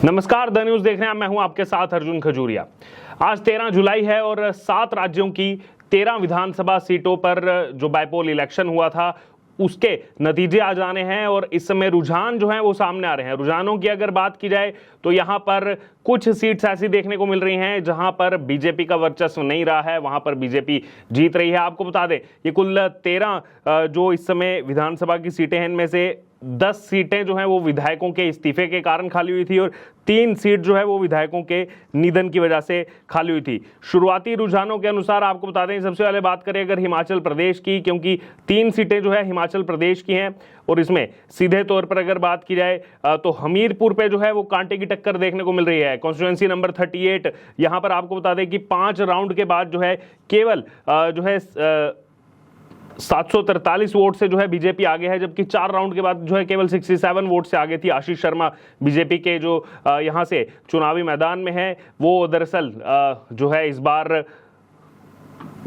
नमस्कार, the news देख रहे हैं। मैं हूं आपके साथ अर्जुन खजूरिया। आज 13 जुलाई है और 7 राज्यों की 13 विधानसभा सीटों पर जो बाइपोल इलेक्शन हुआ था उसके नतीजे आ जाने हैं और इस समय रुझान जो है वो सामने आ रहे हैं। रुझानों की अगर बात की जाए तो यहाँ पर कुछ सीट्स ऐसी देखने को मिल रही हैं जहां पर बीजेपी का वर्चस्व नहीं रहा है, वहां पर बीजेपी जीत रही है। आपको बता दें ये कुल 13 जो इस समय विधानसभा की सीटें हैं, इनमें से 10 सीटें जो हैं वो विधायकों के इस्तीफे के कारण खाली हुई थी और 3 सीट जो है वो विधायकों के निधन की वजह से खाली हुई थी। शुरुआती रुझानों के अनुसार आपको बता दें, सबसे पहले बात करें अगर हिमाचल प्रदेश की, क्योंकि 3 सीटें जो है हिमाचल प्रदेश की हैं और इसमें सीधे तौर पर अगर बात की जाए तो हमीरपुर पे जो है वो कांटे की टक्कर देखने को मिल रही है। कॉन्स्टिट्यूएंसी नंबर 38, यहां पर आपको बता दें कि 5 राउंड के बाद जो है केवल जो है 743 वोट से जो है बीजेपी आगे है, जबकि 4 राउंड के बाद जो है केवल 67 वोट से आगे थी। आशीष शर्मा बीजेपी के जो यहां से चुनावी मैदान में है वो दरअसल जो है इस बार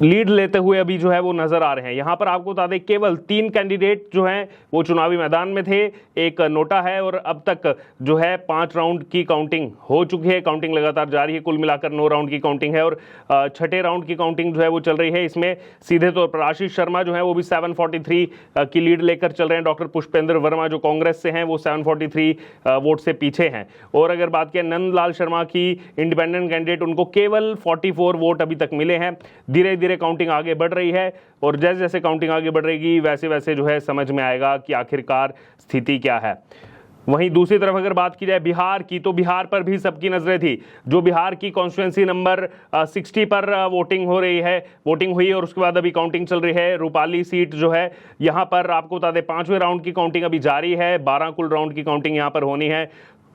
लीड लेते हुए अभी जो है वो नजर आ रहे हैं। यहां पर आपको बता दें केवल 3 कैंडिडेट जो हैं वो चुनावी मैदान में थे, एक नोटा है और अब तक जो है 5 राउंड की काउंटिंग हो चुकी है। काउंटिंग लगातार जारी है, कुल मिलाकर 9 राउंड की काउंटिंग है और 6ठे राउंड की काउंटिंग जो है वो चल रही है। इसमें सीधे तौर पर आशीष शर्मा जो है वो भी 743 की लीड लेकर चल रहे हैं। डॉक्टर पुष्पेंद्र वर्मा जो कांग्रेस से हैं वो 743 वोट से पीछे हैं। और अगर बात करें नंदलाल शर्मा की, इंडिपेंडेंट कैंडिडेट, उनको केवल 44 वोट अभी तक मिले हैं। धीरे धीरे काउंटिंग आगे बढ़ रही है और जैसे जैसे काउंटिंग आगे बढ़ रहेगी वैसे वैसे जो है समझ में आएगा कि आखिरकार स्थिति क्या है। वहीं दूसरी तरफ अगर बात की जाए बिहार की, तो बिहार पर भी सबकी नजरें थी। जो बिहार की कॉन्स्टिट्यूएंसी नंबर 60 पर वोटिंग हो रही है, वोटिंग हुई और उसके बाद अभी काउंटिंग चल रही है। रूपाली सीट जो है यहां पर आपको बता दें 5वें राउंड की काउंटिंग अभी जारी है। 12 कुल राउंड की काउंटिंग यहां पर होनी है।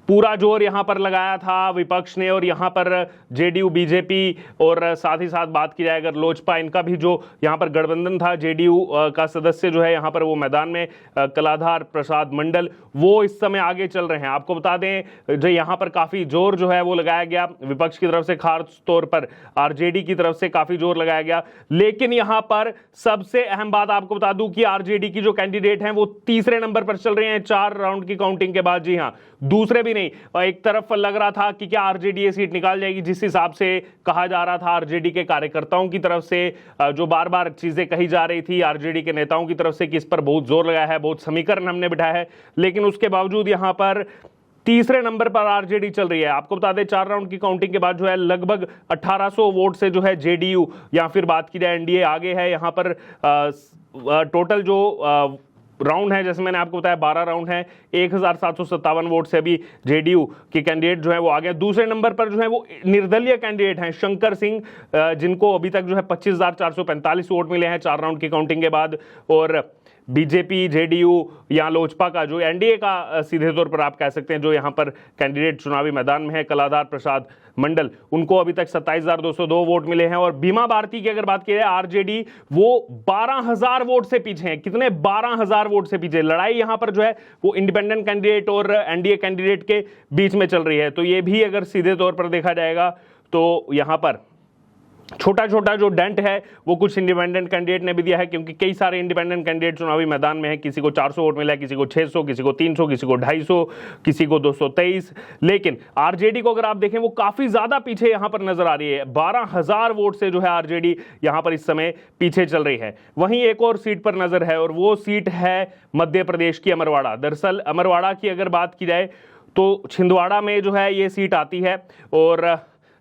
पूरा जोर यहां पर लगाया था विपक्ष ने और यहां पर जेडीयू, बीजेपी और साथ ही साथ बात की जाए अगर लोजपा, इनका भी जो यहां पर गठबंधन था, जेडीयू का सदस्य जो है यहां पर वो मैदान में, कलाधार प्रसाद मंडल, वो इस समय आगे चल रहे हैं। आपको बता दें जो यहां पर काफी जोर जो है वो लगाया गया विपक्ष की तरफ से, खास तौर पर आरजेडी की तरफ से काफी जोर लगाया गया। लेकिन यहां पर सबसे अहम बात आपको बता दूं कि आरजेडी की जो कैंडिडेट हैं वो तीसरे नंबर पर चल रहे हैं 4 राउंड की काउंटिंग के बाद। जी हां, दूसरे भी नहीं। एक तरफ लग रहा था कि क्या आरजेडी ये सीट निकाल जाएगी, जिस हिसाब से कहा जा रहा था आरजेडी के कार्यकर्ताओं की तरफ से, जो बार बार चीजें कही जा रही थी आरजेडी के नेताओं की तरफ से कि इस पर बहुत जोर लगाया है, बहुत समीकरण हमने बिठाया है, लेकिन उसके बावजूद यहां पर तीसरे नंबर पर आरजेडी चल रही है। आपको बता दें 4 राउंड की काउंटिंग के बाद जो है लगभग 1800 वोट से जो है जेडीयू या फिर बात की जाए एनडीए आगे है। यहां पर टोटल जो राउंड है, जैसे मैंने आपको बताया 12 राउंड है, 1757 वोट से अभी जेडीयू के कैंडिडेट जो है वो आगे। दूसरे नंबर पर जो है वो निर्दलीय कैंडिडेट हैं शंकर सिंह, जिनको अभी तक जो है 25,445 वोट मिले हैं 4 राउंड की काउंटिंग के बाद। और बीजेपी, जेडीयू या लोजपा का जो एनडीए का सीधे तौर पर आप कह सकते हैं जो यहां पर कैंडिडेट चुनावी मैदान में है, कलाधार प्रसाद मंडल, उनको अभी तक 27,202 वोट मिले हैं। और बीमा भारती की अगर बात की जाए आरजेडी, वो 12,000 वोट से पीछे हैं। कितने? 12,000 वोट से पीछे। लड़ाई यहां पर जो है वो इंडिपेंडेंट कैंडिडेट और एनडीए कैंडिडेट के बीच में चल रही है। तो ये भी अगर सीधे तौर पर देखा जाएगा तो यहां पर छोटा छोटा जो डेंट है वो कुछ इंडिपेंडेंट कैंडिडेट ने भी दिया है, क्योंकि कई सारे इंडिपेंडेंट कैंडिडेट चुनावी मैदान में है। किसी को 400 वोट मिला है, किसी को 600, किसी को 300, किसी को 250, किसी को 223। लेकिन आरजेडी को अगर आप देखें वो काफी ज्यादा पीछे यहां पर नजर आ रही है। 12,000 वोट से जो है आरजेडी यहां पर इस समय पीछे चल रही है। वहीं एक और सीट पर नजर है और वो सीट है मध्य प्रदेश की अमरवाड़ा। दरअसल अमरवाड़ा की अगर बात की जाए तो छिंदवाड़ा में जो है ये सीट आती है और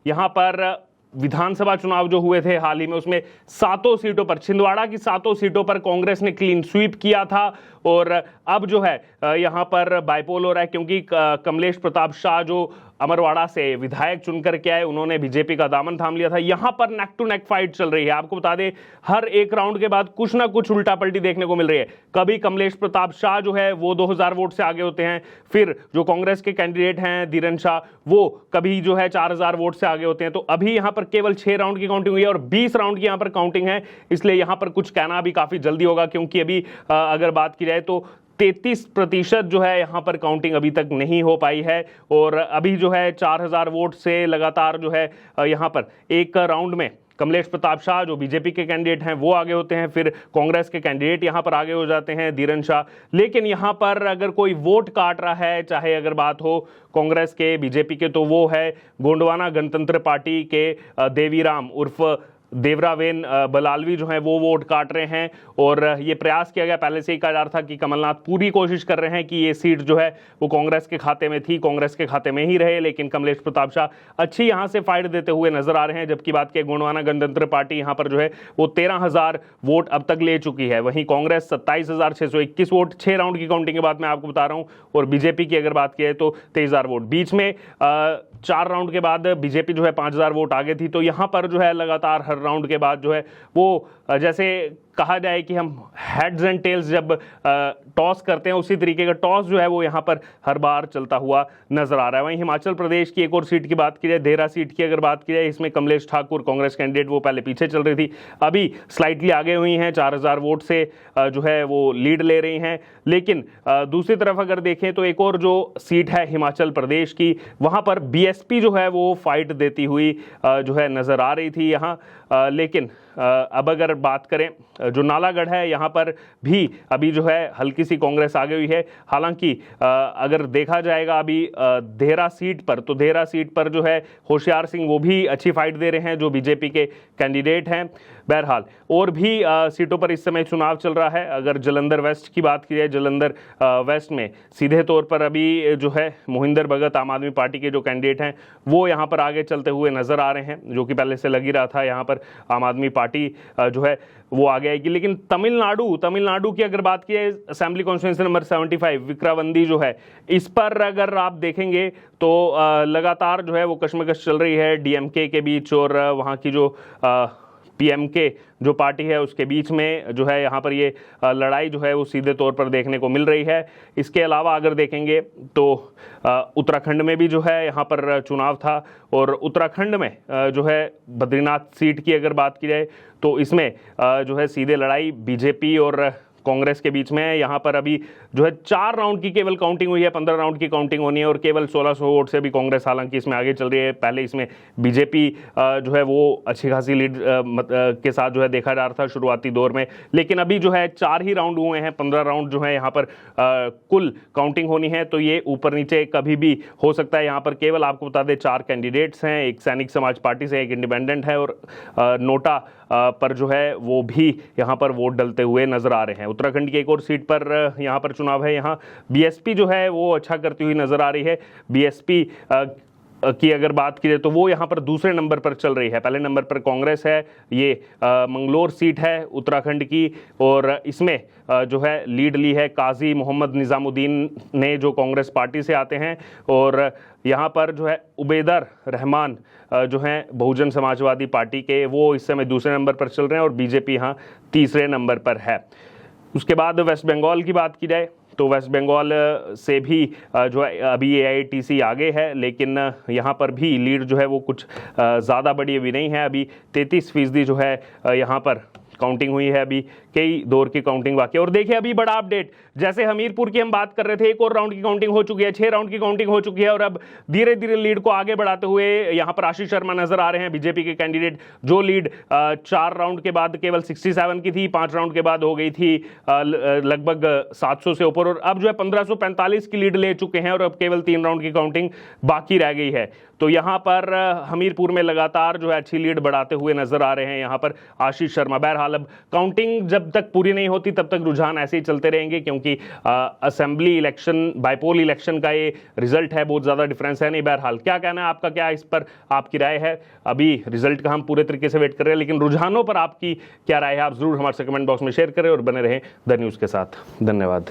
यहां पर विधानसभा चुनाव जो हुए थे हाल ही में, उसमें 7 सीटों पर, छिंदवाड़ा की 7 सीटों पर कांग्रेस ने क्लीन स्वीप किया था। और अब जो है यहां पर बाइपोल हो रहा है, क्योंकि कमलेश प्रताप शाह जो अमरवाड़ा से विधायक चुनकर के आए, उन्होंने बीजेपी का दामन थाम लिया था। यहां पर नेक टू नेक फाइट चल रही है। आपको बता दें हर एक राउंड के बाद कुछ ना कुछ उल्टा पलटी देखने को मिल रही है। कभी कमलेश प्रताप शाह जो है वो 2000 वोट से आगे होते हैं, फिर जो कांग्रेस के कैंडिडेट हैं धीरन शाह, वो कभी जो है 4000 वोट से आगे होते हैं। तो अभी यहां पर केवल 6 राउंड की काउंटिंग हुई है और 20 राउंड की यहां पर काउंटिंग है, इसलिए यहां पर कुछ कहना भी काफी जल्दी होगा, क्योंकि अभी अगर बात की जाए तो 33% जो है यहां पर काउंटिंग अभी तक नहीं हो पाई है। और अभी जो है 4000 वोट से लगातार जो है यहां पर एक राउंड में कमलेश प्रताप शाह जो बीजेपी के कैंडिडेट हैं वो आगे होते हैं, फिर कांग्रेस के कैंडिडेट यहां पर आगे हो जाते हैं, धीरन शाह। लेकिन यहां पर अगर कोई वोट काट रहा है, चाहे अगर बात हो कांग्रेस के, बीजेपी के, तो वो है गोंडवाना गणतंत्र पार्टी के देवीराम उर्फ देवरावेन बलालवी जो है वो वोट काट रहे हैं। और ये प्रयास किया गया, पहले से ही कहा जा रहा था कि कमलनाथ पूरी कोशिश कर रहे हैं कि ये सीट जो है वो कांग्रेस के खाते में थी, कांग्रेस के खाते में ही रहे, लेकिन कमलेश प्रताप शाह अच्छी यहां से फाइट देते हुए नजर आ रहे हैं। जबकि बात की गोंडवाना गणतंत्र पार्टी यहां पर जो है वो 13,000 वोट अब तक ले चुकी है, वहीं कांग्रेस 27,621 वोट 6 राउंड की काउंटिंग के बाद मैं आपको बता रहा हूं, और बीजेपी की अगर बात की है तो 23,000 वोट। बीच में 4 राउंड के बाद बीजेपी जो है 5,000 वोट आगे थी। तो यहां पर जो है लगातार हर राउंड के बाद जो है वो जैसे कहा जाए कि हम हेड्स एंड टेल्स जब टॉस करते हैं, उसी तरीके का टॉस जो है वो यहां पर हर बार चलता हुआ नजर आ रहा है। वहीं हिमाचल प्रदेश की एक और सीट की बात की जाए, देहरा सीट की अगर बात की जाए, इसमें कमलेश ठाकुर कांग्रेस कैंडिडेट वो पहले पीछे चल रही थी, अभी स्लाइटली आगे हुई हैं, 4,000 वोट से जो है वो लीड ले रही हैं। लेकिन दूसरी तरफ अगर देखें तो एक और जो सीट है हिमाचल प्रदेश की, वहां पर बीएसपी जो है वो फाइट देती हुई जो है नजर आ रही थी यहां। लेकिन अब अगर बात करें जो नालागढ़ है, यहाँ पर भी अभी जो है हल्की सी कांग्रेस आगे हुई है। हालांकि अगर देखा जाएगा अभी देहरा सीट पर, तो देहरा सीट पर जो है होशियार सिंह वो भी अच्छी फाइट दे रहे हैं जो बीजेपी के कैंडिडेट हैं। बहरहाल और भी सीटों पर इस समय चुनाव चल रहा है। अगर जलंधर वेस्ट की बात की जाए, जलंधर वेस्ट में सीधे तौर पर अभी जो है मोहिंदर भगत आम आदमी पार्टी के जो कैंडिडेट हैं वो यहाँ पर आगे चलते हुए नजर आ रहे हैं, जो कि पहले से लग ही रहा था। यहाँ पर आम आदमी पार्टी जो है वो आगे आएगी। लेकिन तमिलनाडु की अगर बात की जाए, असेंबली कॉन्स्टिट्यूंसी नंबर 75 विक्रावंदी जो है, इस पर अगर आप देखेंगे तो लगातार जो है वो कश्मकश चल रही है डीएमके के बीच और वहाँ की जो पीएमके जो पार्टी है उसके बीच में जो है यहाँ पर ये लड़ाई जो है वो सीधे तौर पर देखने को मिल रही है। इसके अलावा अगर देखेंगे तो उत्तराखंड में भी जो है यहाँ पर चुनाव था, और उत्तराखंड में जो है बद्रीनाथ सीट की अगर बात की जाए तो इसमें जो है सीधे लड़ाई बीजेपी और कांग्रेस के बीच में है। यहाँ पर अभी जो है 4 राउंड की केवल काउंटिंग हुई है, 15 राउंड की काउंटिंग होनी है, और केवल 1600 वोट से भी कांग्रेस हालांकि इसमें आगे चल रही है। पहले इसमें बीजेपी जो है वो अच्छी खासी लीड के साथ जो है देखा जा रहा था शुरुआती दौर में, लेकिन अभी जो है 4 ही राउंड हुए हैं, 15 राउंड जो है यहाँ पर कुल काउंटिंग होनी है, तो ये ऊपर नीचे कभी भी हो सकता है। यहाँ पर केवल आपको बता दें 4 कैंडिडेट्स हैं, एक सैनिक समाज पार्टी से, एक इंडिपेंडेंट है, और नोटा पर जो है वो भी यहाँ पर वोट डलते हुए नजर आ रहे हैं। उत्तराखंड की एक और सीट पर यहाँ पर चुनाव है, यहाँ बीएसपी जो है वो अच्छा करती हुई नजर आ रही है। बीएसपी की अगर बात की जाए तो वो यहाँ पर दूसरे नंबर पर चल रही है, पहले नंबर पर कांग्रेस है। ये मंगलोर सीट है उत्तराखंड की, और इसमें जो है लीड ली है काजी मोहम्मद निजामुद्दीन ने, जो कांग्रेस पार्टी से आते हैं, और यहाँ पर जो है उबैदर रहमान जो हैं बहुजन समाजवादी पार्टी के, वो इस समय दूसरे नंबर पर चल रहे हैं, और बीजेपी यहाँ तीसरे नंबर पर है। उसके बाद वेस्ट बंगाल की बात की जाए तो वेस्ट बंगाल से भी जो है अभी एआईटीसी आगे है, लेकिन यहाँ पर भी लीड जो है वो कुछ ज़्यादा बड़ी अभी नहीं है। अभी 33% जो है यहाँ पर काउंटिंग हुई है, अभी कई दौर की काउंटिंग बाकी है। और देखिए अभी बड़ा अपडेट, जैसे हमीरपुर की हम बात कर रहे थे, एक और राउंड की काउंटिंग हो चुकी है, 6 राउंड की काउंटिंग हो चुकी है, और अब धीरे धीरे लीड को आगे बढ़ाते हुए यहाँ पर आशीष शर्मा नजर आ रहे हैं, बीजेपी के कैंडिडेट, जो लीड 4 राउंड के बाद केवल 67 की थी, 5 राउंड के बाद हो गई थी लगभग 700 से ऊपर, और अब जो है 1545 की लीड ले चुके हैं, और अब केवल 3 राउंड की काउंटिंग बाकी रह गई है। तो यहाँ पर हमीरपुर में लगातार जो है अच्छी लीड बढ़ाते हुए नजर आ रहे हैं यहाँ पर आशीष शर्मा। बहरहाल अब काउंटिंग जब तक पूरी नहीं होती तब तक रुझान ऐसे ही चलते रहेंगे, क्योंकि असेंबली इलेक्शन, बाइपोल इलेक्शन का ये रिजल्ट है, बहुत ज़्यादा डिफरेंस है नहीं। बहरहाल क्या कहना है आपका, क्या इस पर आपकी राय है? अभी रिजल्ट का हम पूरे तरीके से वेट कर रहे हैं, लेकिन रुझानों पर आपकी क्या राय है, आप जरूर हमारे से कमेंट बॉक्स में शेयर करें, और बने रहें द न्यूज़ के साथ। धन्यवाद।